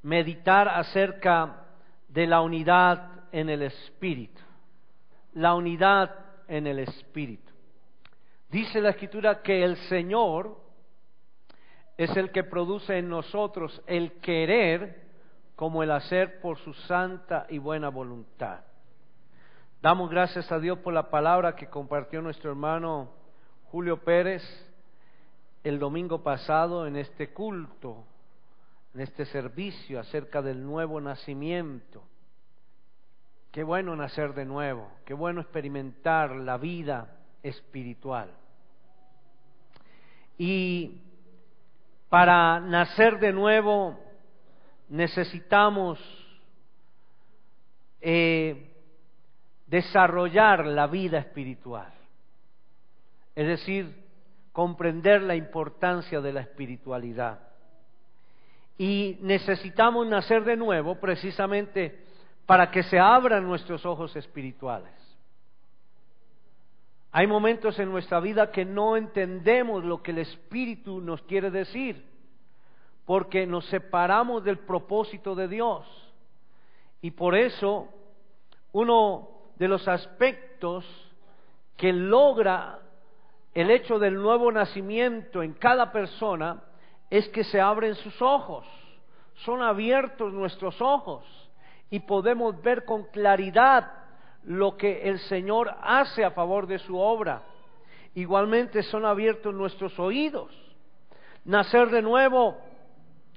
meditar acerca de la unidad en el Espíritu. La unidad en el Espíritu. Dice la Escritura que el Señor es el que produce en nosotros el querer como el hacer por su santa y buena voluntad. Damos gracias a Dios por la palabra que compartió nuestro hermano Julio Pérez el domingo pasado en este culto, en este servicio acerca del nuevo nacimiento. Qué bueno nacer de nuevo, qué bueno experimentar la vida espiritual. Y para nacer de nuevo necesitamos desarrollar la vida espiritual, es decir, comprender la importancia de la espiritualidad. Y necesitamos nacer de nuevo precisamente para que se abran nuestros ojos espirituales. Hay momentos en nuestra vida que no entendemos lo que el Espíritu nos quiere decir, porque nos separamos del propósito de Dios. Y por eso, uno de los aspectos que logra el hecho del nuevo nacimiento en cada persona es que se abren sus ojos, son abiertos nuestros ojos y podemos ver con claridad lo que el Señor hace a favor de su obra. Igualmente son abiertos nuestros oídos. Nacer de nuevo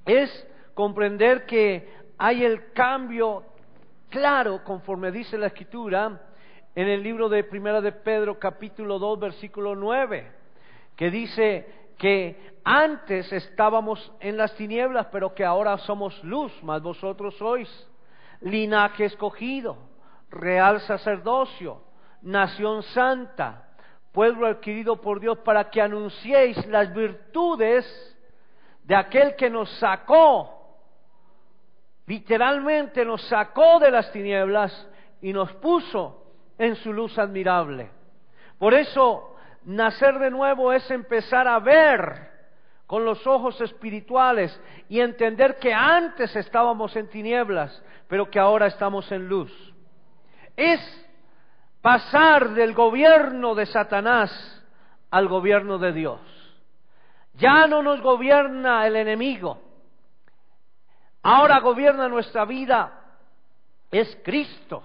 es comprender que hay el cambio claro, conforme dice la Escritura, en el libro de Primera de Pedro, capítulo 2, versículo 9, que dice que antes estábamos en las tinieblas, pero que ahora somos luz, mas vosotros sois linaje escogido, real sacerdocio, nación santa, pueblo adquirido por Dios, para que anunciéis las virtudes de aquel que nos sacó, literalmente nos sacó de las tinieblas y nos puso en su luz admirable. Por eso, nacer de nuevo es empezar a ver con los ojos espirituales y entender que antes estábamos en tinieblas, pero que ahora estamos en luz. Es pasar del gobierno de Satanás al gobierno de Dios. Ya no nos gobierna el enemigo. Ahora gobierna nuestra vida es Cristo.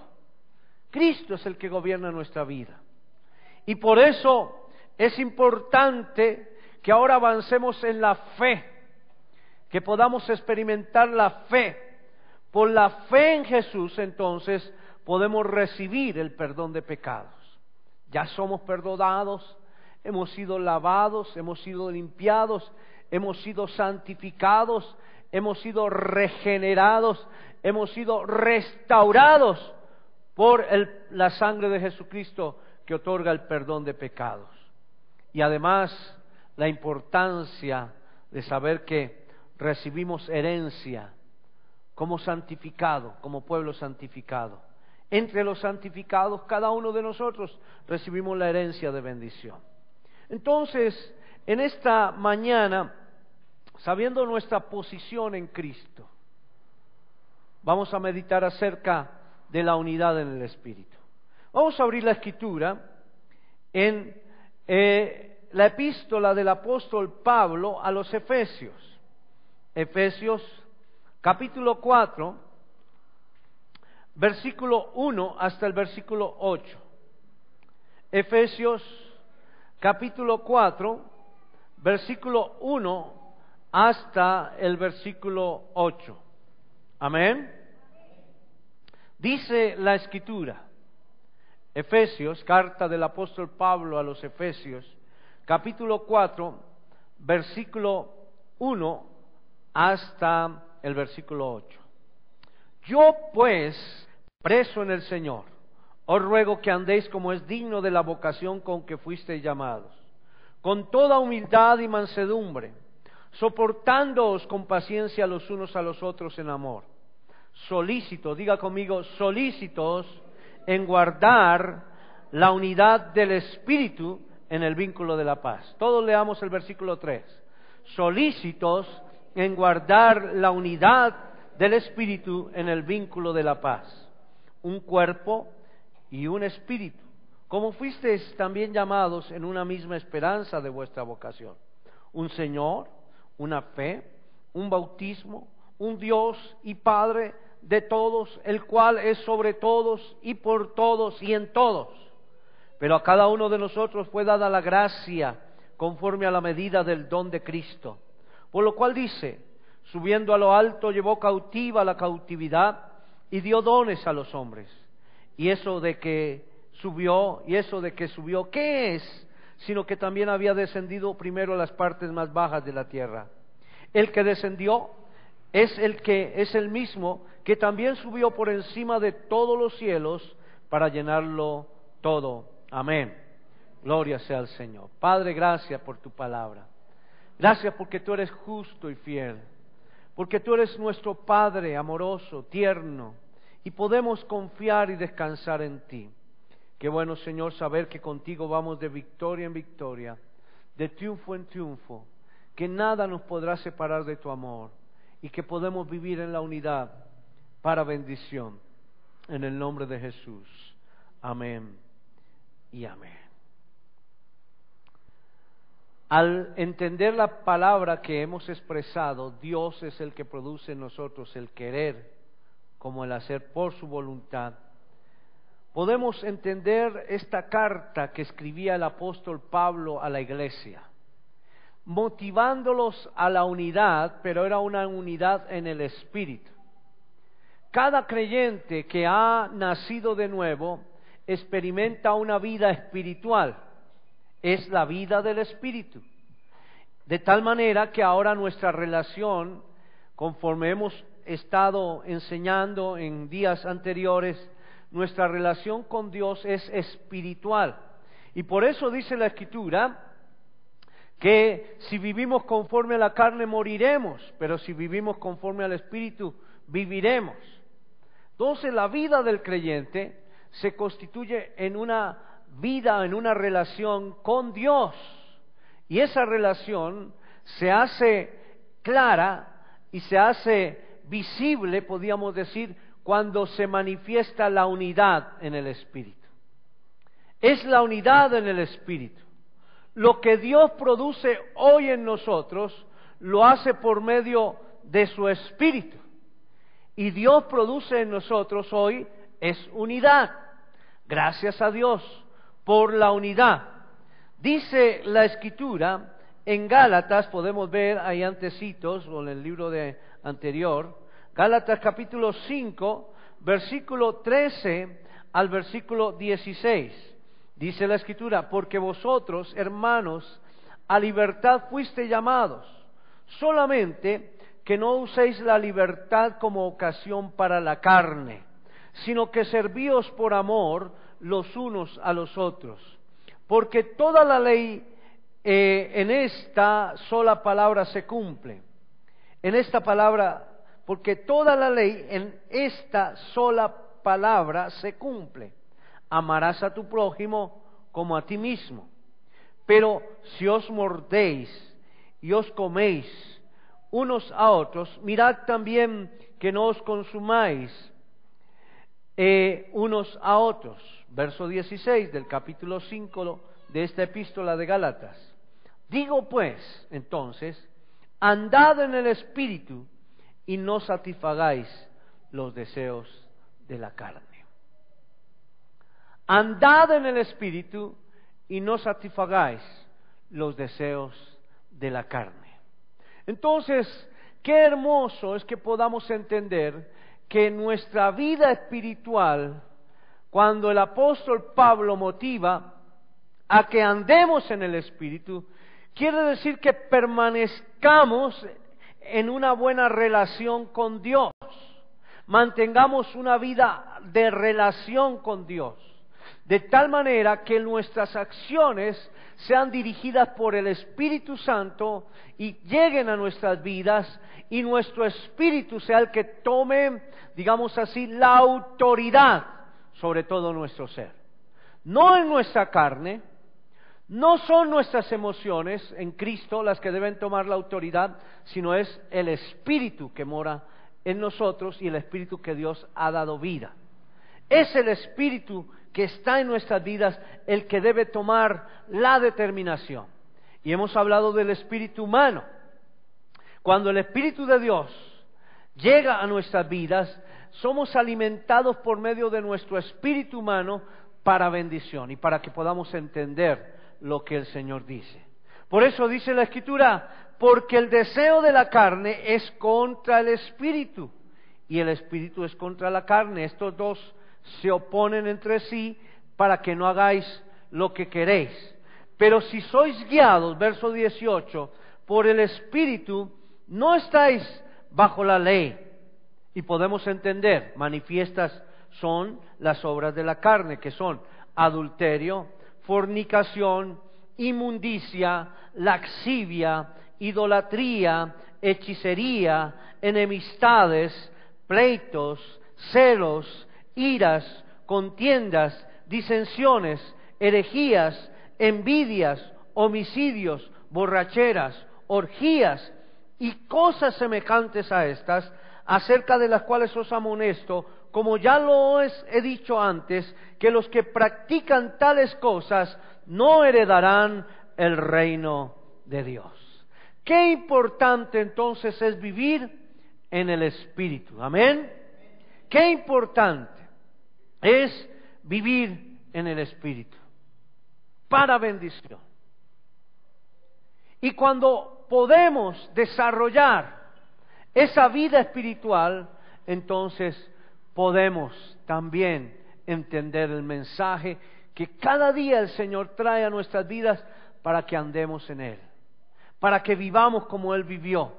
Cristo es el que gobierna nuestra vida. Y por eso es importante que ahora avancemos en la fe, que podamos experimentar la fe. Por la fe en Jesús, entonces, podemos recibir el perdón de pecados. Ya somos perdonados, hemos sido lavados, hemos sido limpiados, hemos sido santificados, hemos sido regenerados, hemos sido restaurados por la sangre de Jesucristo que otorga el perdón de pecados. Y además la importancia de saber que recibimos herencia como santificado, como pueblo santificado. Entre los santificados, cada uno de nosotros recibimos la herencia de bendición. Entonces, en esta mañana, sabiendo nuestra posición en Cristo, vamos a meditar acerca de la unidad en el Espíritu. Vamos a abrir la Escritura en la epístola del apóstol Pablo a los Efesios. Efesios capítulo 4, versículo 1 hasta el versículo 8. Efesios capítulo 4, versículo 1 hasta el versículo 8. Amén. Dice la Escritura, Efesios, carta del apóstol Pablo a los Efesios, capítulo 4, versículo 1 hasta el versículo 8. Yo pues, preso en el Señor, os ruego que andéis como es digno de la vocación con que fuisteis llamados, con toda humildad y mansedumbre, soportándoos con paciencia los unos a los otros en amor, solícitos, diga conmigo, solícitos en guardar la unidad del Espíritu en el vínculo de la paz. Todos leamos el versículo 3. Solícitos en guardar la unidad del Espíritu en el vínculo de la paz, un cuerpo y un espíritu, como fuisteis también llamados en una misma esperanza de vuestra vocación, un Señor, una fe, un bautismo, un Dios y Padre de todos, el cual es sobre todos y por todos y en todos. Pero a cada uno de nosotros fue dada la gracia conforme a la medida del don de Cristo. Por lo cual dice, subiendo a lo alto llevó cautiva la cautividad y dio dones a los hombres. Y eso de que subió, ¿qué es? Sino que también había descendido primero a las partes más bajas de la tierra. El que descendió es el mismo que también subió por encima de todos los cielos para llenarlo todo. Amén. Gloria sea al Señor. Padre, gracias por tu palabra. Gracias porque tú eres justo y fiel. Porque tú eres nuestro Padre amoroso, tierno, y podemos confiar y descansar en ti. Qué bueno, Señor, saber que contigo vamos de victoria en victoria, de triunfo en triunfo, que nada nos podrá separar de tu amor y que podemos vivir en la unidad para bendición. En el nombre de Jesús. Amén y amén. Al entender la palabra que hemos expresado, Dios es el que produce en nosotros el querer como el hacer por su voluntad. Podemos entender esta carta que escribía el apóstol Pablo a la iglesia, motivándolos a la unidad, pero era una unidad en el Espíritu. Cada creyente que ha nacido de nuevo experimenta una vida espiritual, es la vida del Espíritu. De tal manera que ahora nuestra relación, conforme hemos estado enseñando en días anteriores, nuestra relación con Dios es espiritual. Y por eso dice la Escritura que si vivimos conforme a la carne moriremos, pero si vivimos conforme al Espíritu viviremos. Entonces la vida del creyente se constituye en una vida, en una relación con Dios. Y esa relación se hace clara y se hace visible, podríamos decir, cuando se manifiesta la unidad en el Espíritu. Es la unidad en el Espíritu. Lo que Dios produce hoy en nosotros, lo hace por medio de su Espíritu. Y Dios produce en nosotros hoy es unidad. Gracias a Dios por la unidad. Dice la Escritura en Gálatas, podemos ver ahí antecitos, o en el libro anterior, Gálatas capítulo 5, versículo 13 al versículo 16. Dice la Escritura, porque vosotros, hermanos, a libertad fuiste llamados, solamente que no uséis la libertad como ocasión para la carne, sino que servíos por amor los unos a los otros. Porque toda la ley en esta sola palabra se cumple. En esta palabra, porque toda la ley en esta sola palabra se cumple. Amarás a tu prójimo como a ti mismo. Pero si os mordéis y os coméis unos a otros, mirad también que no os consumáis unos a otros. Verso 16 del capítulo 5 de esta epístola de Gálatas. Digo pues, entonces, andad en el Espíritu y no satisfagáis los deseos de la carne. Andad en el Espíritu y no satisfagáis los deseos de la carne. Entonces, qué hermoso es que podamos entender que nuestra vida espiritual, cuando el apóstol Pablo motiva a que andemos en el Espíritu, quiere decir que permanezcamos en una buena relación con Dios, mantengamos una vida de relación con Dios, de tal manera que nuestras acciones sean dirigidas por el Espíritu Santo y lleguen a nuestras vidas y nuestro espíritu sea el que tome, digamos así, la autoridad sobre todo nuestro ser. No en nuestra carne, no son nuestras emociones en Cristo las que deben tomar la autoridad, sino es el Espíritu que mora en nosotros y el Espíritu que Dios ha dado vida. Es el Espíritu que está en nuestras vidas el que debe tomar la determinación. Y hemos hablado del espíritu humano. Cuando el Espíritu de Dios llega a nuestras vidas, somos alimentados por medio de nuestro espíritu humano para bendición y para que podamos entender lo que el Señor dice. Por eso dice la Escritura, porque el deseo de la carne es contra el espíritu y el espíritu es contra la carne. Estos dos se oponen entre sí para que no hagáis lo que queréis. Pero si sois guiados, verso 18, por el Espíritu, no estáis bajo la ley. Y podemos entender, manifiestas son las obras de la carne, que son adulterio, fornicación, inmundicia, laxivia, idolatría, hechicería, enemistades, pleitos, celos, iras, contiendas, disensiones, herejías, envidias, homicidios, borracheras, orgías y cosas semejantes a estas, acerca de las cuales os amonesto, como ya lo he dicho antes, que los que practican tales cosas no heredarán el reino de Dios. Qué importante entonces es vivir en el Espíritu. Amén. Qué importante es vivir en el Espíritu para bendición. Y cuando podemos desarrollar esa vida espiritual, entonces podemos también entender el mensaje que cada día el Señor trae a nuestras vidas para que andemos en Él, para que vivamos como Él vivió,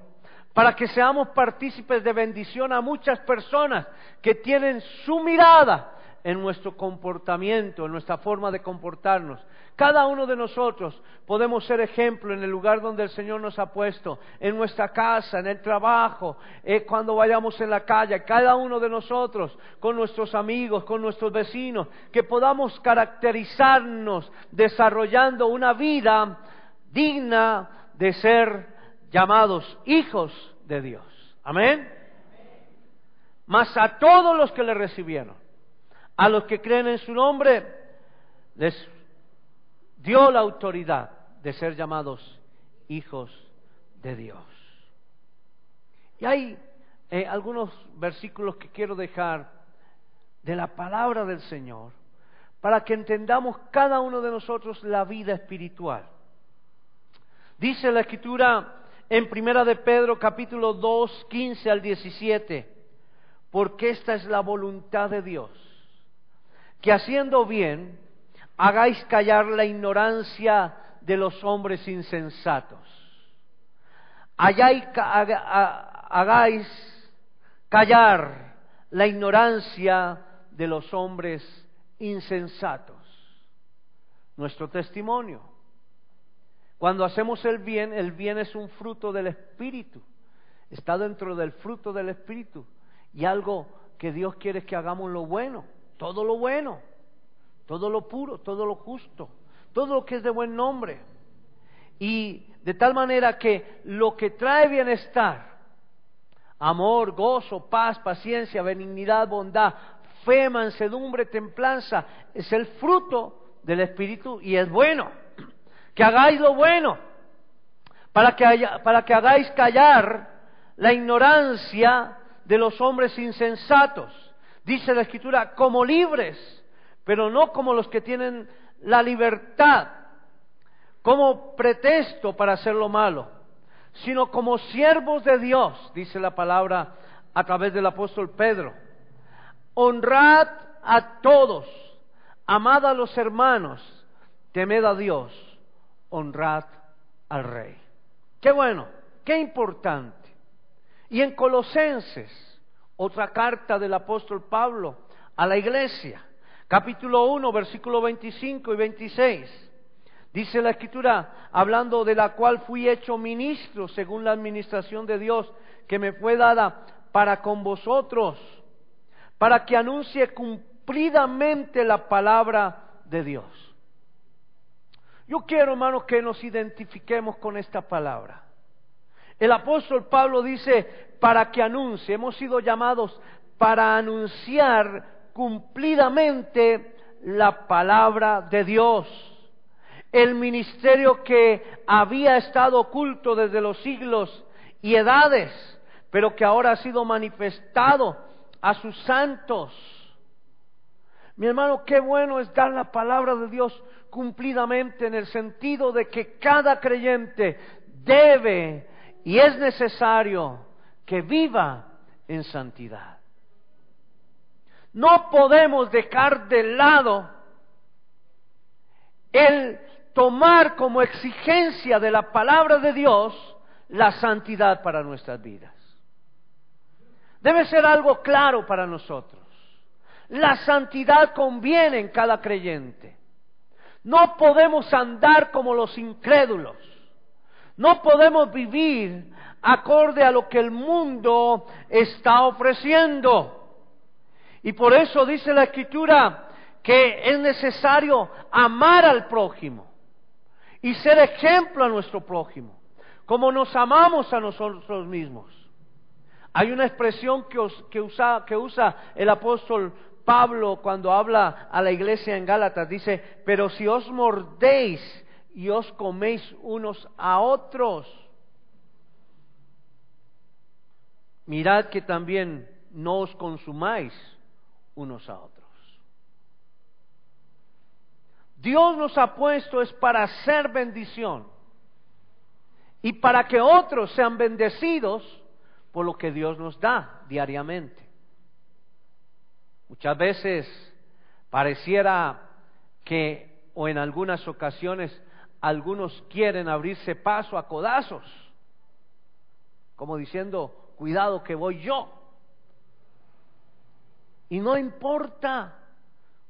para que seamos partícipes de bendición a muchas personas que tienen su mirada en nuestro comportamiento, en nuestra forma de comportarnos. Cada uno de nosotros podemos ser ejemplo en el lugar donde el Señor nos ha puesto, en nuestra casa, en el trabajo, cuando vayamos en la calle, cada uno de nosotros, con nuestros amigos, con nuestros vecinos, que podamos caracterizarnos desarrollando una vida digna de ser llamados hijos de Dios. Amén. Mas a todos los que le recibieron, a los que creen en su nombre, les dio la autoridad de ser llamados hijos de Dios. Y hay algunos versículos que quiero dejar de la palabra del Señor para que entendamos cada uno de nosotros la vida espiritual. Dice la Escritura en Primera de Pedro capítulo 2, 15 al 17, porque esta es la voluntad de Dios, que haciendo bien hagáis callar la ignorancia de los hombres insensatos. Hagáis callar la ignorancia de los hombres insensatos. Nuestro testimonio. Cuando hacemos el bien es un fruto del Espíritu. Está dentro del fruto del Espíritu. Y algo que Dios quiere es que hagamos lo bueno, todo lo bueno, todo lo puro, todo lo justo, todo lo que es de buen nombre. Y de tal manera que lo que trae bienestar, amor, gozo, paz, paciencia, benignidad, bondad, fe, mansedumbre, templanza, es el fruto del Espíritu y es bueno. Que hagáis lo bueno, para que hagáis callar la ignorancia de los hombres insensatos. Dice la Escritura, como libres, pero no como los que tienen la libertad, como pretexto para hacer lo malo, sino como siervos de Dios, dice la palabra a través del apóstol Pedro. Honrad a todos, amad a los hermanos, temed a Dios, honrad al Rey. Qué bueno, qué importante. Y en Colosenses, otra carta del apóstol Pablo a la iglesia, capítulo 1, versículo 25 y 26, dice la Escritura, hablando de la cual fui hecho ministro según la administración de Dios que me fue dada para con vosotros, para que anuncie cumplidamente la palabra de Dios. Yo quiero, hermanos, que nos identifiquemos con esta palabra. El apóstol Pablo dice, para que anuncie, hemos sido llamados para anunciar cumplidamente la palabra de Dios. El ministerio que había estado oculto desde los siglos y edades, pero que ahora ha sido manifestado a sus santos. Mi hermano, qué bueno es dar la palabra de Dios cumplidamente, en el sentido de que cada creyente debe y es necesario que viva en santidad. No podemos dejar de lado el tomar como exigencia de la palabra de Dios la santidad para nuestras vidas. Debe ser algo claro para nosotros. La santidad conviene en cada creyente. No podemos andar como los incrédulos. No podemos vivir acorde a lo que el mundo está ofreciendo. Y por eso dice la Escritura que es necesario amar al prójimo y ser ejemplo a nuestro prójimo, como nos amamos a nosotros mismos. Hay una expresión que usa el apóstol Pablo cuando habla a la iglesia en Gálatas. Dice, pero si os mordéis y os coméis unos a otros, mirad que también no os consumáis unos a otros. Dios nos ha puesto es para hacer bendición y para que otros sean bendecidos por lo que Dios nos da diariamente. Muchas veces pareciera que, o en algunas ocasiones, algunos quieren abrirse paso a codazos, como diciendo, cuidado que voy yo. Y no importa,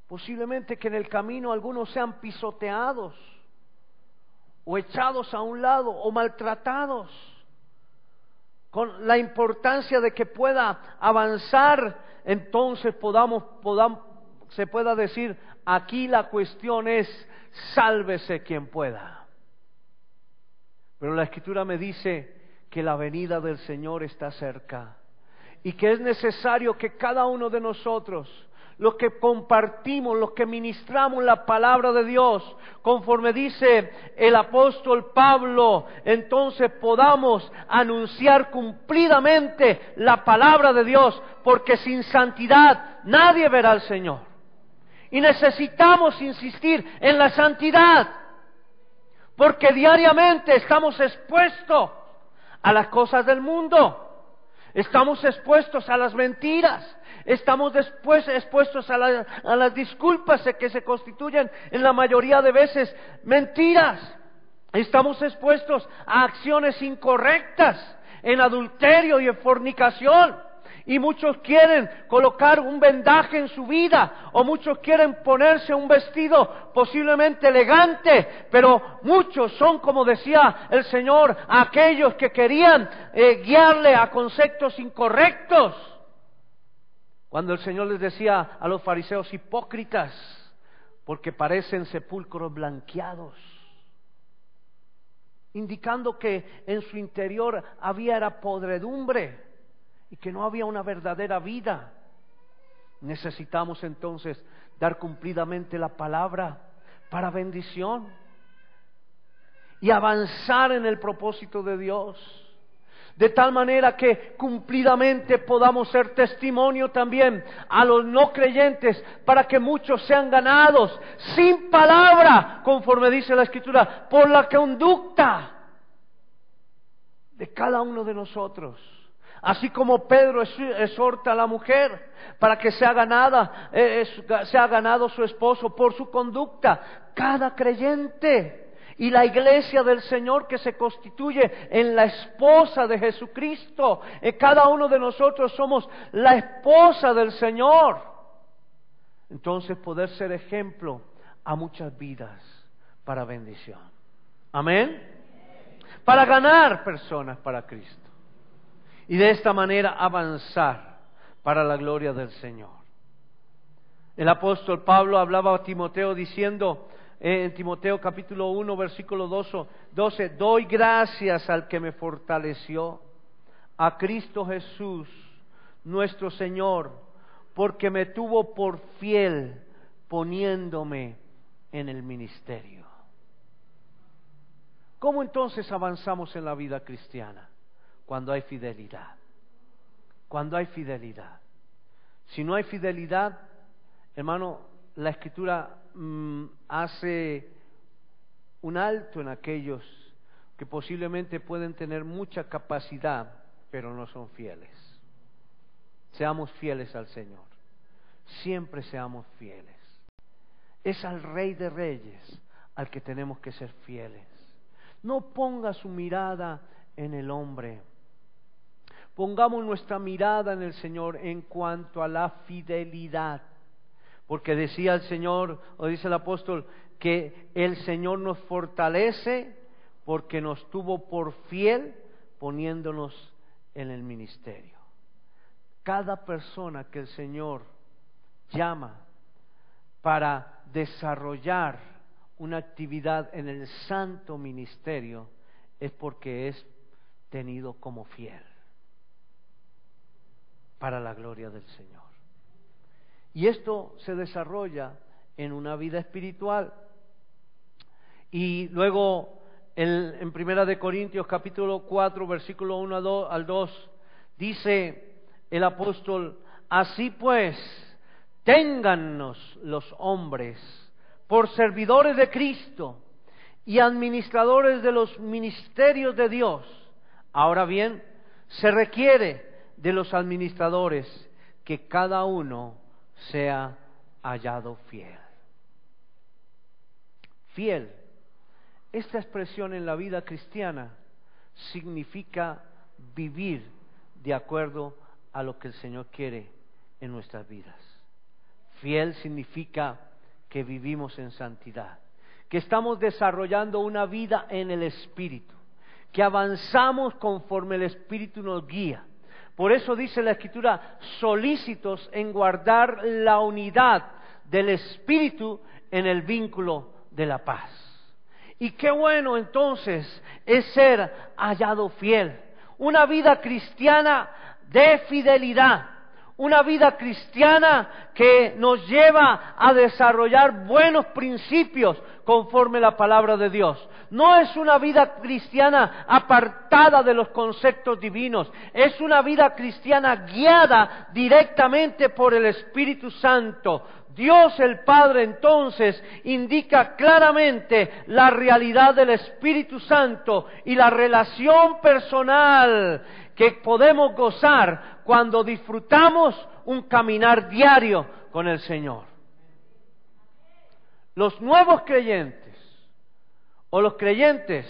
posiblemente que en el camino algunos sean pisoteados, o echados a un lado, o maltratados, con la importancia de que pueda avanzar, entonces se pueda decir, aquí la cuestión es, sálvese quien pueda. Pero la Escritura me dice que la venida del Señor está cerca, y que es necesario que cada uno de nosotros, los que compartimos, los que ministramos la palabra de Dios, conforme dice el apóstol Pablo, entonces podamos anunciar cumplidamente la palabra de Dios, porque sin santidad nadie verá al Señor. Y necesitamos insistir en la santidad, porque diariamente estamos expuestos a las cosas del mundo. Estamos expuestos a las mentiras, estamos después expuestos a las disculpas que se constituyen en la mayoría de veces mentiras. Estamos expuestos a acciones incorrectas, en adulterio y en fornicación. Y muchos quieren colocar un vendaje en su vida, o muchos quieren ponerse un vestido posiblemente elegante, pero muchos son, como decía el Señor, aquellos que querían guiarle a conceptos incorrectos. Cuando el Señor les decía a los fariseos, hipócritas, porque parecen sepulcros blanqueados, indicando que en su interior era podredumbre y que no había una verdadera vida. Necesitamos entonces dar cumplidamente la palabra para bendición y avanzar en el propósito de Dios, de tal manera que cumplidamente podamos ser testimonio también a los no creyentes, para que muchos sean ganados sin palabra, conforme dice la Escritura, por la conducta de cada uno de nosotros. Así como Pedro exhorta a la mujer para que sea ganado su esposo por su conducta, cada creyente y la iglesia del Señor que se constituye en la esposa de Jesucristo, cada uno de nosotros somos la esposa del Señor. Entonces poder ser ejemplo a muchas vidas para bendición. Amén. Para ganar personas para Cristo. Y de esta manera avanzar para la gloria del Señor. El apóstol Pablo hablaba a Timoteo diciendo, en Timoteo capítulo 1, versículo 12, doy gracias al que me fortaleció, a Cristo Jesús, nuestro Señor, porque me tuvo por fiel poniéndome en el ministerio. ¿Cómo entonces avanzamos en la vida cristiana? Cuando hay fidelidad. Cuando hay fidelidad. Si no hay fidelidad, hermano, la Escritura hace un alto en aquellos que posiblemente pueden tener mucha capacidad, pero no son fieles. Seamos fieles al Señor. Siempre seamos fieles. Es al Rey de Reyes al que tenemos que ser fieles. No ponga su mirada en el hombre. Pongamos nuestra mirada en el Señor en cuanto a la fidelidad. Porque decía el Señor, o dice el apóstol, que el Señor nos fortalece porque nos tuvo por fiel poniéndonos en el ministerio. Cada persona que el Señor llama para desarrollar una actividad en el santo ministerio es porque es tenido como fiel para la gloria del Señor. Y esto se desarrolla en una vida espiritual. Y luego en Primera de Corintios capítulo 4 versículo 1 al 2 dice el apóstol: así pues, téngannos los hombres por servidores de Cristo y administradores de los ministerios de Dios. Ahora bien, se requiere de los administradores que cada uno sea hallado fiel. Fiel. Esta expresión en la vida cristiana significa vivir de acuerdo a lo que el Señor quiere en nuestras vidas. Fiel significa que vivimos en santidad, que estamos desarrollando una vida en el Espíritu, que avanzamos conforme el Espíritu nos guía. Por eso dice la Escritura, solícitos en guardar la unidad del Espíritu en el vínculo de la paz. Y qué bueno entonces es ser hallado fiel. Una vida cristiana de fidelidad. Una vida cristiana que nos lleva a desarrollar buenos principios conforme a la palabra de Dios. No es una vida cristiana apartada de los conceptos divinos. Es una vida cristiana guiada directamente por el Espíritu Santo. Dios el Padre entonces indica claramente la realidad del Espíritu Santo y la relación personal que podemos gozar cuando disfrutamos un caminar diario con el Señor. Los nuevos creyentes o los creyentes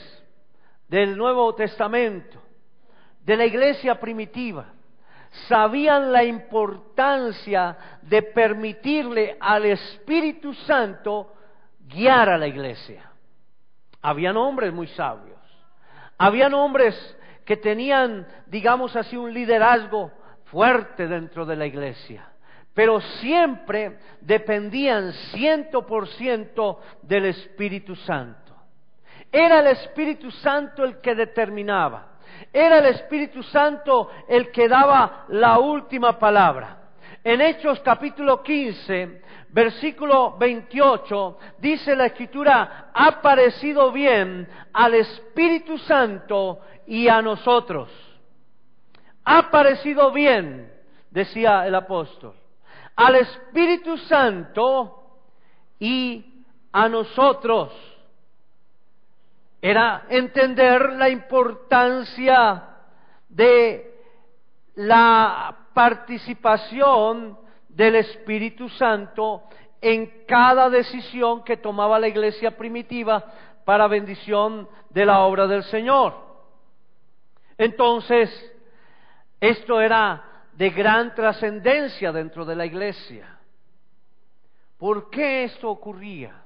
del Nuevo Testamento, de la iglesia primitiva, sabían la importancia de permitirle al Espíritu Santo guiar a la iglesia. Habían hombres muy sabios, habían hombres que tenían, digamos así, un liderazgo fuerte dentro de la iglesia, pero siempre dependían 100% del Espíritu Santo. Era el Espíritu Santo el que determinaba. Era el Espíritu Santo el que daba la última palabra. En Hechos capítulo 15, versículo 28, dice la Escritura: ha parecido bien al Espíritu Santo y a nosotros. Ha parecido bien, decía el apóstol, al Espíritu Santo y a nosotros. Era entender la importancia de la participación del Espíritu Santo en cada decisión que tomaba la iglesia primitiva para bendición de la obra del Señor. Entonces, esto era de gran trascendencia dentro de la iglesia. ¿Por qué esto ocurría?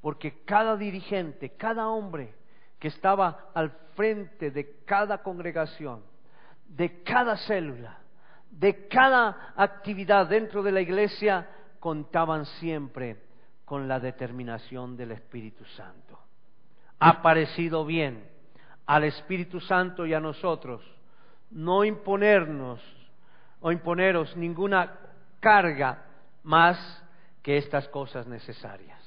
Porque cada dirigente, cada hombre que estaba al frente de cada congregación, de cada célula, de cada actividad dentro de la iglesia, contaban siempre con la determinación del Espíritu Santo. Ha parecido bien al Espíritu Santo y a nosotros no imponernos o imponeros ninguna carga más que estas cosas necesarias.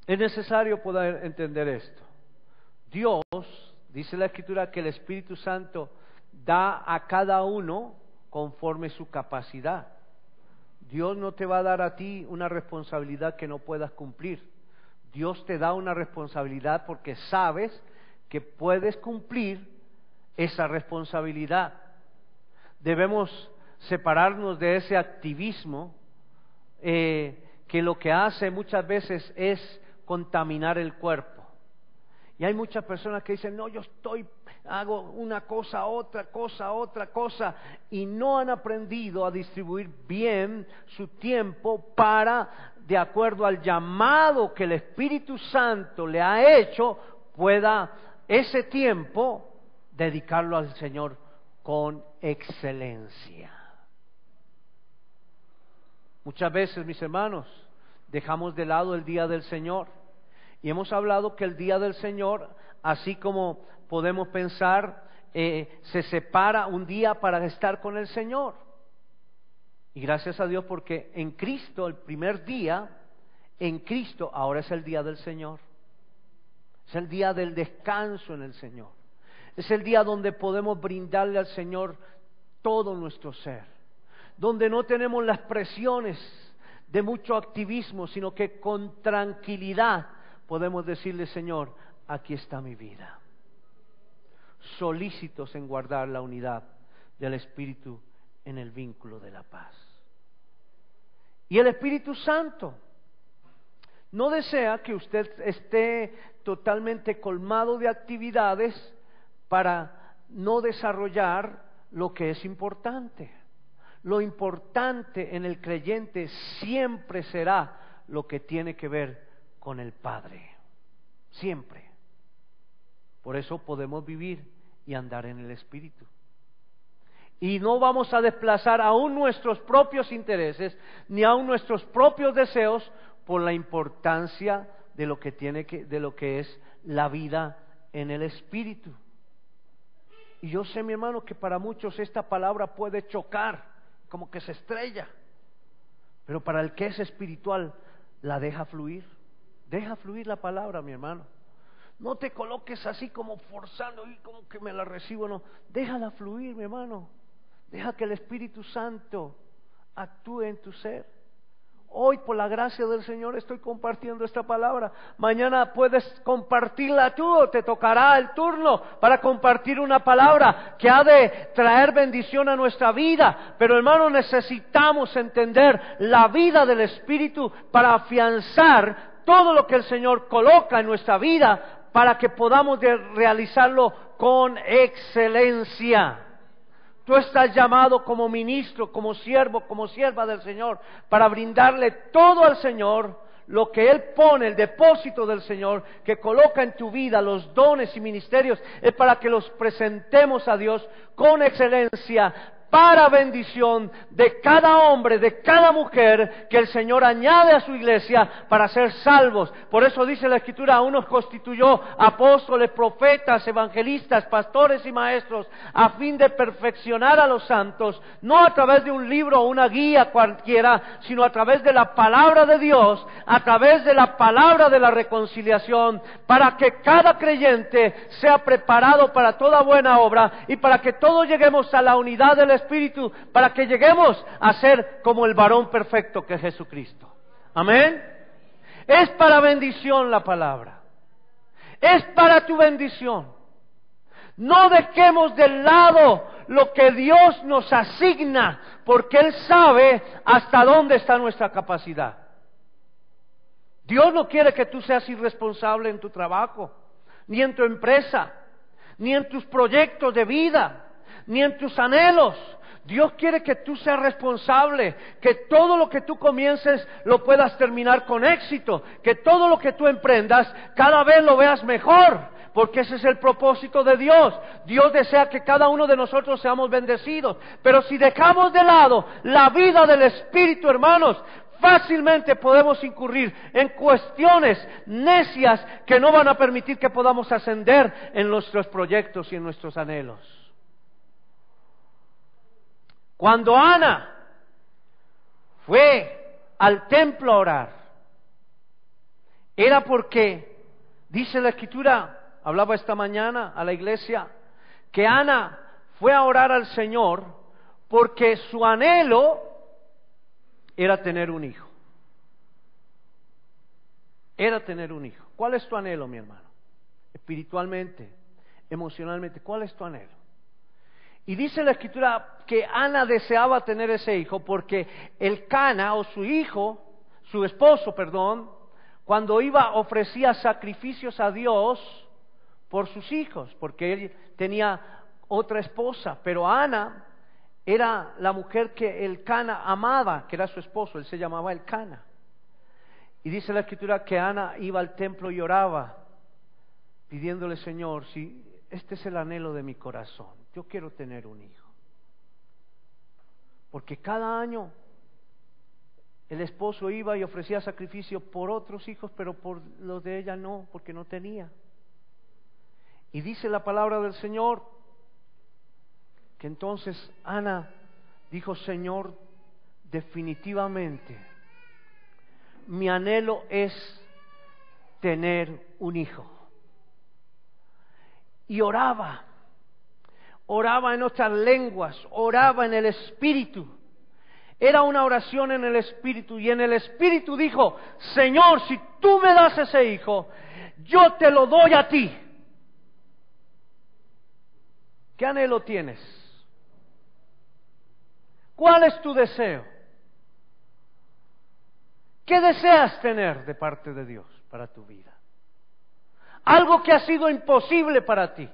Es necesario poder entender esto. Dios, dice la Escritura, que el Espíritu Santo da a cada uno conforme su capacidad. Dios no te va a dar a ti una responsabilidad que no puedas cumplir. Dios te da una responsabilidad porque sabes que puedes cumplir esa responsabilidad. Debemos separarnos de ese activismo que lo que hace muchas veces es contaminar el cuerpo. Y hay muchas personas que dicen, no, hago una cosa, otra cosa, y no han aprendido a distribuir bien su tiempo para, de acuerdo al llamado que el Espíritu Santo le ha hecho, pueda ese tiempo dedicarlo al Señor con excelencia. Muchas veces, mis hermanos, dejamos de lado el día del Señor. Y hemos hablado que el día del Señor, así como podemos pensar, se separa un día para estar con el Señor. Y gracias a Dios porque en Cristo, el primer día, en Cristo ahora es el día del Señor. Es el día del descanso en el Señor. Es el día donde podemos brindarle al Señor todo nuestro ser. Donde no tenemos las presiones de mucho activismo, sino que con tranquilidad podemos decirle, Señor, aquí está mi vida. Solícitos en guardar la unidad del Espíritu en el vínculo de la paz. Y el Espíritu Santo no desea que usted esté totalmente colmado de actividades para no desarrollar lo que es importante. Lo importante en el creyente siempre será lo que tiene que ver con el Padre, siempre. Por eso podemos vivir y andar en el Espíritu. Y no vamos a desplazar aún nuestros propios intereses, ni aún nuestros propios deseos, por la importancia de lo que es la vida en el Espíritu. Y yo sé, mi hermano, que para muchos esta palabra puede chocar, como que se estrella. Pero para el que es espiritual, la deja fluir. Deja fluir la palabra, mi hermano. No te coloques así como forzando y como que me la recibo, no. Déjala fluir, mi hermano. Deja que el Espíritu Santo actúe en tu ser. Hoy, por la gracia del Señor, estoy compartiendo esta palabra. Mañana puedes compartirla tú, o te tocará el turno para compartir una palabra que ha de traer bendición a nuestra vida. Pero, hermano, necesitamos entender la vida del Espíritu para afianzar todo lo que el Señor coloca en nuestra vida, para que podamos realizarlo con excelencia. Tú estás llamado como ministro, como siervo, como sierva del Señor, para brindarle todo al Señor, lo que Él pone, el depósito del Señor, que coloca en tu vida, los dones y ministerios, es para que los presentemos a Dios con excelencia, para bendición de cada hombre, de cada mujer que el Señor añade a su iglesia para ser salvos. Por eso dice la Escritura, a unos constituyó apóstoles, profetas, evangelistas, pastores y maestros, a fin de perfeccionar a los santos, no a través de un libro o una guía cualquiera, sino a través de la palabra de Dios, a través de la palabra de la reconciliación, para que cada creyente sea preparado para toda buena obra y para que todos lleguemos a la unidad del Espíritu, para que lleguemos a ser como el varón perfecto que es Jesucristo. Amén. Es para bendición la palabra. Es para tu bendición. No dejemos de lado lo que Dios nos asigna, porque Él sabe hasta dónde está nuestra capacidad. Dios no quiere que tú seas irresponsable en tu trabajo, ni en tu empresa, ni en tus proyectos de vida, ni en tus anhelos. Dios quiere que tú seas responsable, que todo lo que tú comiences lo puedas terminar con éxito, que todo lo que tú emprendas cada vez lo veas mejor, porque ese es el propósito de Dios. Dios desea que cada uno de nosotros seamos bendecidos, pero si dejamos de lado la vida del Espíritu, hermanos, fácilmente podemos incurrir en cuestiones necias que no van a permitir que podamos ascender en nuestros proyectos y en nuestros anhelos. Cuando Ana fue al templo a orar, era porque, dice la Escritura, hablaba esta mañana a la iglesia, que Ana fue a orar al Señor porque su anhelo era tener un hijo. Era tener un hijo. ¿Cuál es tu anhelo, mi hermano? Espiritualmente, emocionalmente, ¿cuál es tu anhelo? Y dice la Escritura que Ana deseaba tener ese hijo porque el Cana, o su hijo, su esposo, perdón, cuando iba ofrecía sacrificios a Dios por sus hijos, porque él tenía otra esposa, pero Ana era la mujer que el Cana amaba, que era su esposo, él se llamaba el Cana. Y dice la Escritura que Ana iba al templo y oraba, pidiéndole: Señor, si este es el anhelo de mi corazón, yo quiero tener un hijo. Porque cada año el esposo iba y ofrecía sacrificio por otros hijos, pero por los de ella no, porque no tenía. Y dice la palabra del Señor que entonces Ana dijo: Señor, definitivamente mi anhelo es tener un hijo. Y oraba en otras lenguas, oraba en el Espíritu. Era una oración en el Espíritu, y en el Espíritu dijo: Señor, si tú me das ese hijo, yo te lo doy a ti. ¿Qué anhelo tienes? ¿Cuál es tu deseo? ¿Qué deseas tener de parte de Dios para tu vida? Algo que ha sido imposible para ti,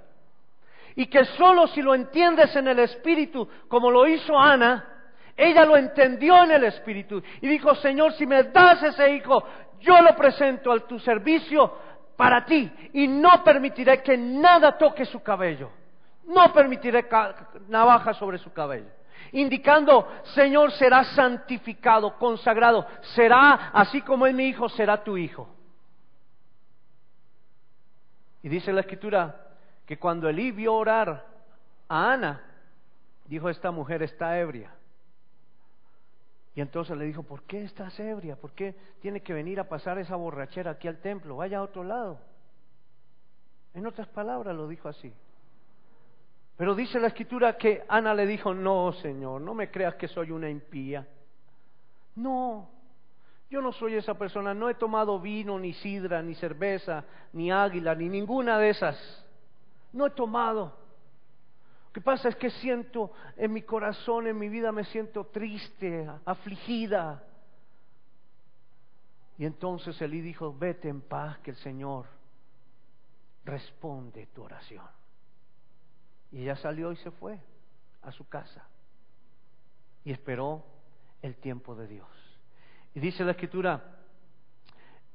y que solo si lo entiendes en el Espíritu, como lo hizo Ana. Ella lo entendió en el Espíritu y dijo: Señor, si me das ese hijo, yo lo presento a tu servicio para ti, y no permitiré que nada toque su cabello. No permitiré navaja sobre su cabello. Indicando: Señor, será santificado, consagrado, será así como es mi hijo, será tu hijo. Y dice la Escritura que cuando Elí vio orar a Ana, dijo: esta mujer está ebria. Y entonces le dijo: ¿por qué estás ebria? ¿Por qué tiene que venir a pasar esa borrachera aquí al templo? Vaya a otro lado. En otras palabras lo dijo así. Pero dice la Escritura que Ana le dijo: no, Señor, no me creas que soy una impía. No, yo no soy esa persona. No he tomado vino, ni sidra, ni cerveza, ni águila, ni ninguna de esas. No he tomado. Lo que pasa es que siento en mi corazón, en mi vida, me siento triste, afligida. Y entonces Elí dijo: vete en paz, que el Señor responde tu oración. Y ella salió y se fue a su casa y esperó el tiempo de Dios. Y dice la Escritura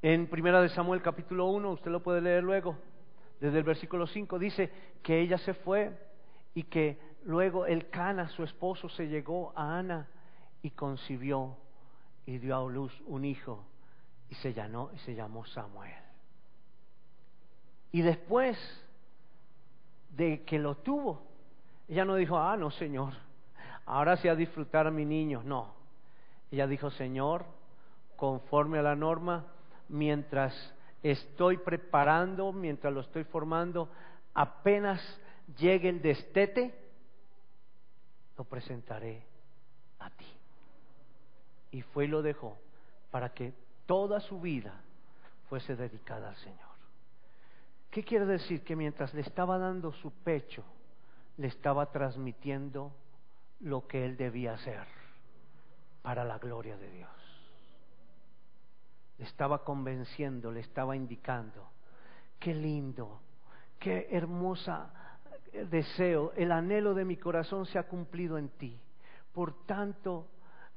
en 1 Samuel capítulo 1, usted lo puede leer luego, desde el versículo 5, dice que ella se fue y que luego el Cana, su esposo, se llegó a Ana y concibió y dio a luz un hijo, y se llamó Samuel. Y después de que lo tuvo, ella no dijo: no, Señor, ahora sí a disfrutar a mi niño. No, ella dijo: Señor, conforme a la norma, mientras estoy preparando, mientras lo estoy formando, apenas llegue el destete, lo presentaré a ti. Y fue y lo dejó para que toda su vida fuese dedicada al Señor. ¿Qué quiere decir? Que mientras le estaba dando su pecho, le estaba transmitiendo lo que él debía hacer para la gloria de Dios. Le estaba convenciendo, le estaba indicando: qué lindo, qué hermosa deseo, el anhelo de mi corazón se ha cumplido en ti. Por tanto,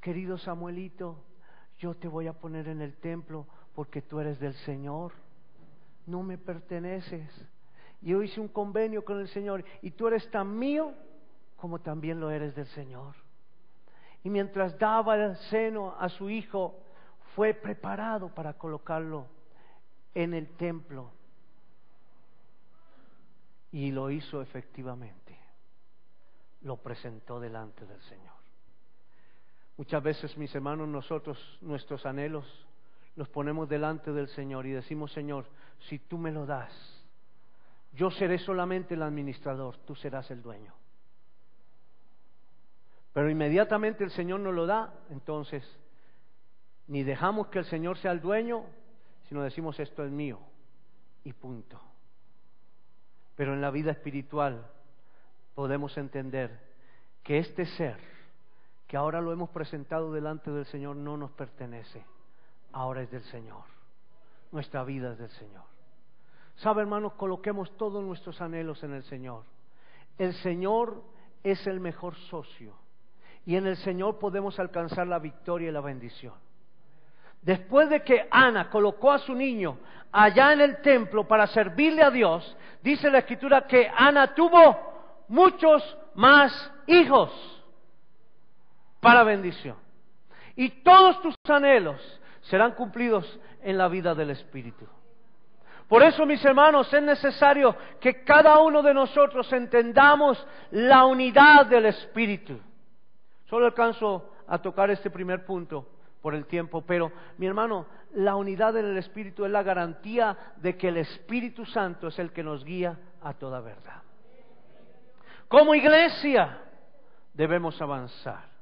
querido Samuelito, yo te voy a poner en el templo porque tú eres del Señor, no me perteneces. Yo hice un convenio con el Señor y tú eres tan mío como también lo eres del Señor. Y mientras daba el seno a su hijo, fue preparado para colocarlo en el templo. Y lo hizo efectivamente. Lo presentó delante del Señor. Muchas veces, mis hermanos, nosotros, nuestros anhelos, los ponemos delante del Señor y decimos: Señor, si tú me lo das, yo seré solamente el administrador, tú serás el dueño. Pero inmediatamente el Señor nos lo da, entonces ni dejamos que el Señor sea el dueño, sino decimos: esto es mío, y punto. Pero en la vida espiritual podemos entender que este ser, que ahora lo hemos presentado delante del Señor, no nos pertenece, ahora es del Señor. Nuestra vida es del Señor. ¿Sabe, hermanos? Coloquemos todos nuestros anhelos en el Señor. El Señor es el mejor socio, y en el Señor podemos alcanzar la victoria y la bendición. Después de que Ana colocó a su niño allá en el templo para servirle a Dios, dice la Escritura que Ana tuvo muchos más hijos para bendición. Y todos tus anhelos serán cumplidos en la vida del Espíritu. Por eso, mis hermanos, es necesario que cada uno de nosotros entendamos la unidad del Espíritu. Solo alcanzo a tocar este primer punto por el tiempo, pero mi hermano, la unidad del Espíritu es la garantía de que el Espíritu Santo es el que nos guía a toda verdad. Como iglesia debemos avanzar.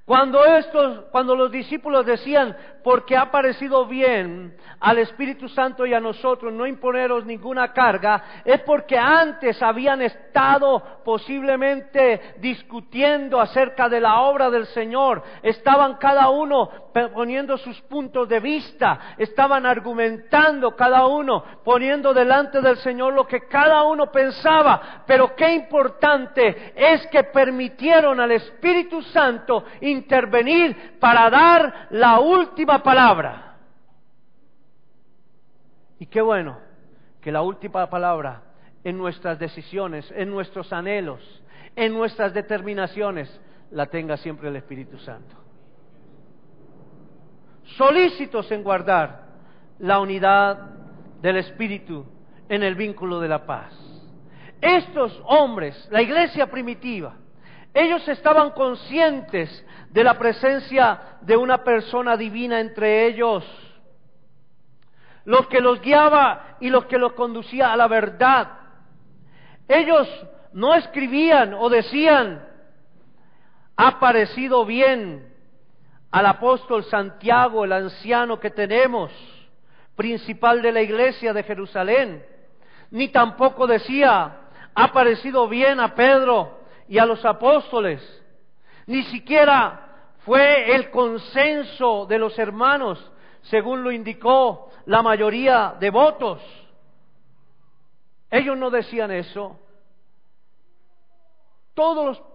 Cuando los discípulos decían: porque ha parecido bien al Espíritu Santo y a nosotros no imponeros ninguna carga, es porque antes habían estado posiblemente discutiendo acerca de la obra del Señor. Estaban cada uno poniendo sus puntos de vista, estaban argumentando cada uno, poniendo delante del Señor lo que cada uno pensaba. Pero qué importante es que permitieron al Espíritu Santo intervenir para dar la última palabra. Y qué bueno que la última palabra en nuestras decisiones, en nuestros anhelos, en nuestras determinaciones, la tenga siempre el Espíritu Santo. Solícitos en guardar la unidad del Espíritu en el vínculo de la paz. Estos hombres, la iglesia primitiva, ellos estaban conscientes de la presencia de una persona divina entre ellos, los que los guiaba y los que los conducía a la verdad. Ellos no escribían o decían: ha parecido bien al apóstol Santiago, el anciano que tenemos, principal de la iglesia de Jerusalén. Ni tampoco decía: ha parecido bien a Pedro y a los apóstoles. Ni siquiera fue el consenso de los hermanos, según lo indicó la mayoría de votos. Ellos no decían eso. Todas las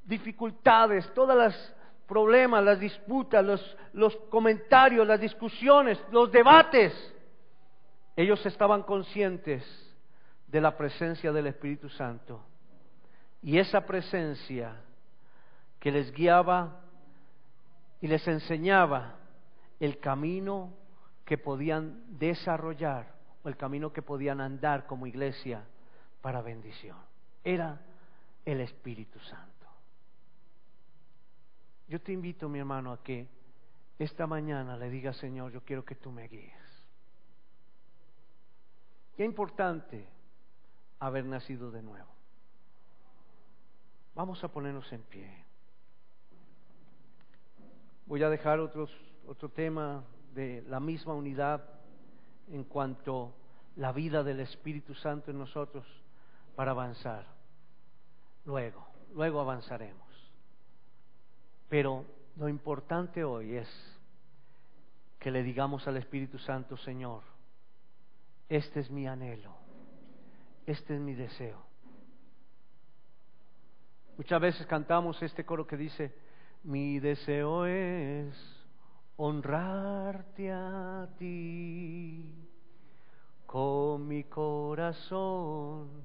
dificultades, todos los problemas, las disputas, los comentarios, las discusiones, los debates, ellos estaban conscientes de la presencia del Espíritu Santo. Y esa presencia que les guiaba y les enseñaba el camino que podían desarrollar o el camino que podían andar como iglesia para bendición. Era el Espíritu Santo. Yo te invito, mi hermano, a que esta mañana le digas: Señor, yo quiero que tú me guíes. Qué importante haber nacido de nuevo. Vamos a ponernos en pie. Voy a dejar otro tema de la misma unidad en cuanto a la vida del Espíritu Santo en nosotros para avanzar. Luego avanzaremos. Pero lo importante hoy es que le digamos al Espíritu Santo: Señor, este es mi anhelo, este es mi deseo. Muchas veces cantamos este coro que dice: mi deseo es honrarte a ti, con mi corazón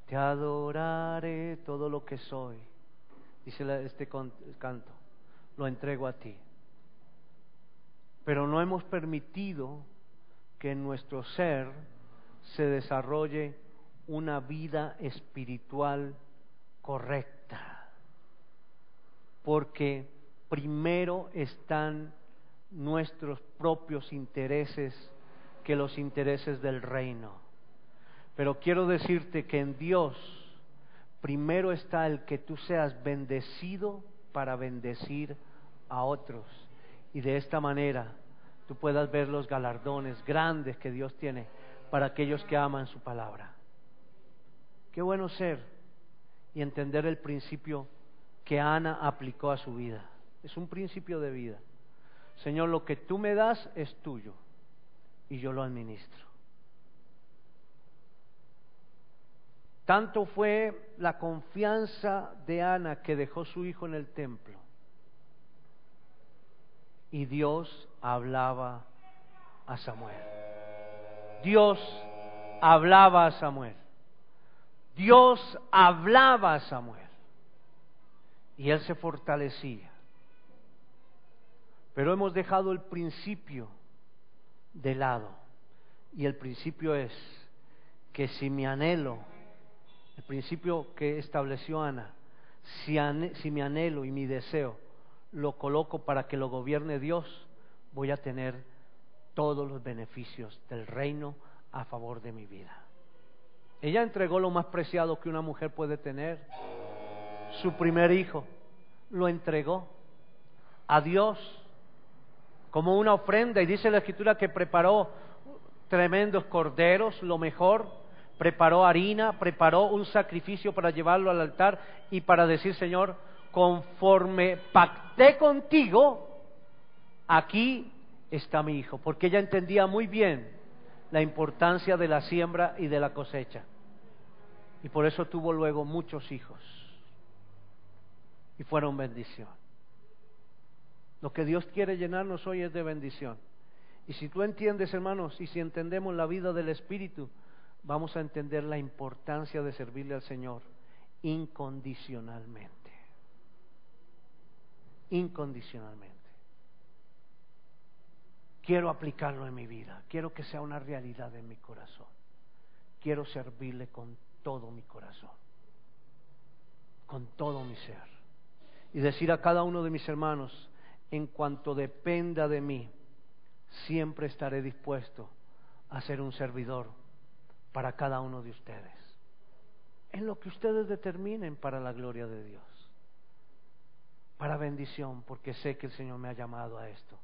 te adoraré, todo lo que soy, dice este canto, lo entrego a ti. pero no hemos permitido que en nuestro ser se desarrolle una vida espiritual correcta, porque primero están nuestros propios intereses que los intereses del reino. Pero quiero decirte que en Dios primero está el que tú seas bendecido para bendecir a otros, y de esta manera tú puedas ver los galardones grandes que Dios tiene para aquellos que aman su palabra. Qué bueno ser y entender el principio que Ana aplicó a su vida. Es un principio de vida. Señor, lo que tú me das es tuyo y yo lo administro. Tanto fue la confianza de Ana que dejó su hijo en el templo y Dios hablaba a Samuel. Dios hablaba a Samuel. Dios hablaba a Samuel. Y él se fortalecía. Pero hemos dejado el principio de lado. Y el principio es que si mi anhelo, el principio que estableció Ana, si mi anhelo y mi deseo lo coloco para que lo gobierne Dios, voy a tener todos los beneficios del reino a favor de mi vida. Ella entregó lo más preciado que una mujer puede tener, su primer hijo, lo entregó a Dios como una ofrenda, y dice la Escritura que preparó tremendos corderos, lo mejor, preparó harina, preparó un sacrificio para llevarlo al altar y para decir: Señor, conforme pacté contigo, aquí está mi hijo, porque ella entendía muy bien la importancia de la siembra y de la cosecha, y por eso tuvo luego muchos hijos y fueron bendición. Lo que Dios quiere llenarnos hoy es de bendición, y si tú entiendes, hermanos, y si entendemos la vida del Espíritu, vamos a entender la importancia de servirle al Señor incondicionalmente. Incondicionalmente. Quiero aplicarlo en mi vida, quiero que sea una realidad en mi corazón, quiero servirle con todo mi corazón, con todo mi ser, y decir a cada uno de mis hermanos: en cuanto dependa de mí, siempre estaré dispuesto a ser un servidor para cada uno de ustedes, en lo que ustedes determinen, para la gloria de Dios, para bendición, porque sé que el Señor me ha llamado a esto.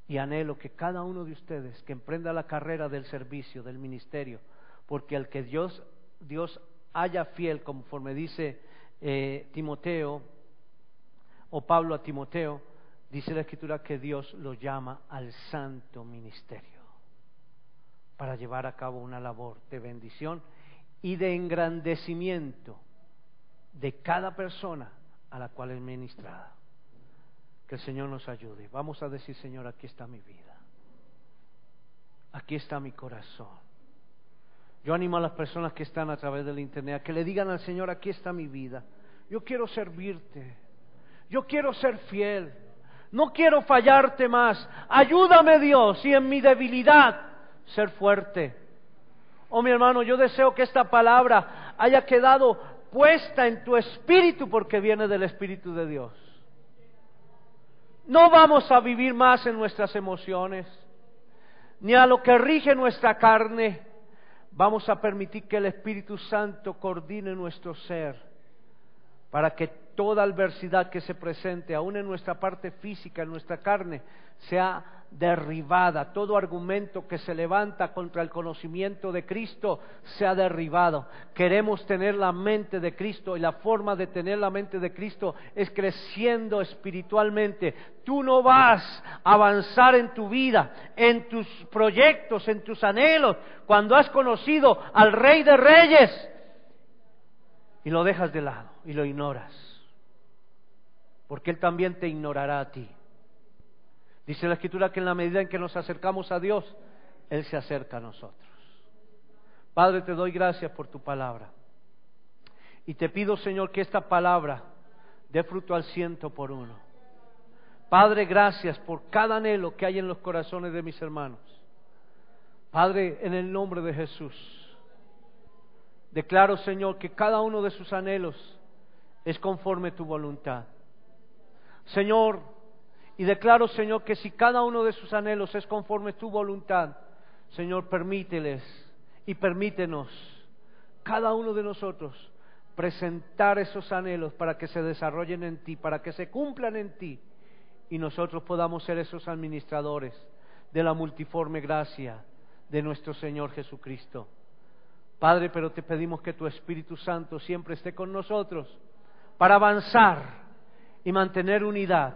Y anhelo que cada uno de ustedes que emprenda la carrera del servicio, del ministerio, porque al que Dios haya fiel, conforme dice Timoteo, o Pablo a Timoteo, dice la Escritura que Dios lo llama al santo ministerio, para llevar a cabo una labor de bendición y de engrandecimiento de cada persona a la cual es ministrada. Que el Señor nos ayude. Vamos a decir: Señor, aquí está mi vida, aquí está mi corazón. Yo animo a las personas que están a través del internet a que le digan al Señor: aquí está mi vida, yo quiero servirte, yo quiero ser fiel, no quiero fallarte más. Ayúdame, Dios, y en mi debilidad ser fuerte. Oh, mi hermano, yo deseo que esta palabra haya quedado puesta en tu espíritu, porque viene del Espíritu de Dios. No vamos a vivir más en nuestras emociones, ni a lo que rige nuestra carne. Vamos a permitir que el Espíritu Santo coordine nuestro ser, para que toda adversidad que se presente, aún en nuestra parte física, en nuestra carne, sea derribada. Todo argumento que se levanta contra el conocimiento de Cristo sea derribado. Queremos tener la mente de Cristo, y la forma de tener la mente de Cristo es creciendo espiritualmente. Tú no vas a avanzar en tu vida, en tus proyectos, en tus anhelos, cuando has conocido al Rey de Reyes y lo dejas de lado y lo ignoras, porque Él también te ignorará a ti. Dice la Escritura que en la medida en que nos acercamos a Dios, Él se acerca a nosotros. Padre, te doy gracias por tu palabra, y te pido, Señor, que esta palabra dé fruto al 100 por 1. Padre, gracias por cada anhelo que hay en los corazones de mis hermanos. Padre, en el nombre de Jesús, declaro, Señor, que cada uno de sus anhelos es conforme a tu voluntad. Señor, y declaro, Señor, que si cada uno de sus anhelos es conforme a tu voluntad, Señor, permíteles y permítenos, cada uno de nosotros, presentar esos anhelos para que se desarrollen en ti, para que se cumplan en ti, y nosotros podamos ser esos administradores de la multiforme gracia de nuestro Señor Jesucristo. Padre, pero te pedimos que tu Espíritu Santo siempre esté con nosotros para avanzar y mantener unidad,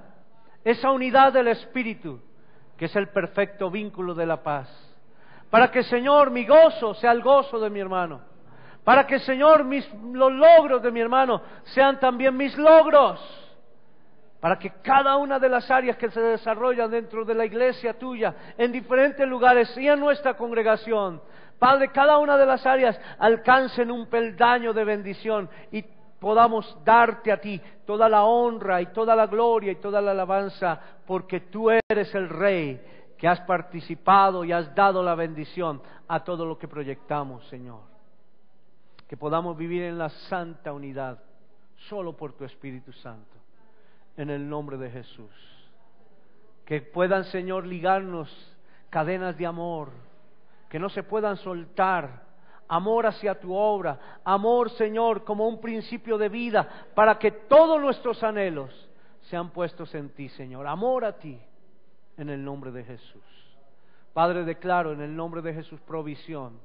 esa unidad del Espíritu que es el perfecto vínculo de la paz, para que, Señor, mi gozo sea el gozo de mi hermano, para que, Señor, los logros de mi hermano sean también mis logros, para que cada una de las áreas que se desarrollan dentro de la iglesia tuya, en diferentes lugares y en nuestra congregación, Padre, cada una de las áreas alcancen un peldaño de bendición y podamos darte a ti toda la honra y toda la gloria y toda la alabanza, porque tú eres el Rey que has participado y has dado la bendición a todo lo que proyectamos, Señor. Que podamos vivir en la santa unidad, solo por tu Espíritu Santo, en el nombre de Jesús. Que puedan, Señor, ligarnos cadenas de amor, que no se puedan soltar, amor hacia tu obra, amor, Señor, como un principio de vida, para que todos nuestros anhelos sean puestos en ti, Señor, amor a ti, en el nombre de Jesús. Padre, declaro en el nombre de Jesús provisión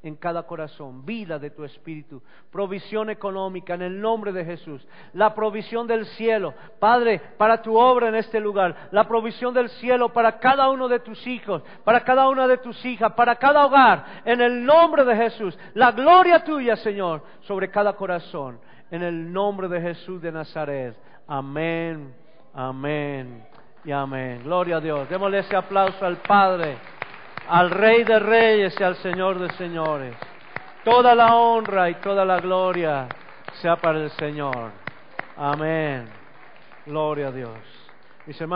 en cada corazón, vida de tu Espíritu, provisión económica en el nombre de Jesús, la provisión del cielo, Padre, para tu obra en este lugar, la provisión del cielo para cada uno de tus hijos, para cada una de tus hijas, para cada hogar, en el nombre de Jesús, la gloria tuya, Señor, sobre cada corazón, en el nombre de Jesús de Nazaret. Amén, amén y amén. Gloria a Dios. Démosle ese aplauso al Padre, al Rey de Reyes y al Señor de Señores. Toda la honra y toda la gloria sea para el Señor. Amén. Gloria a Dios. Mis hermanos.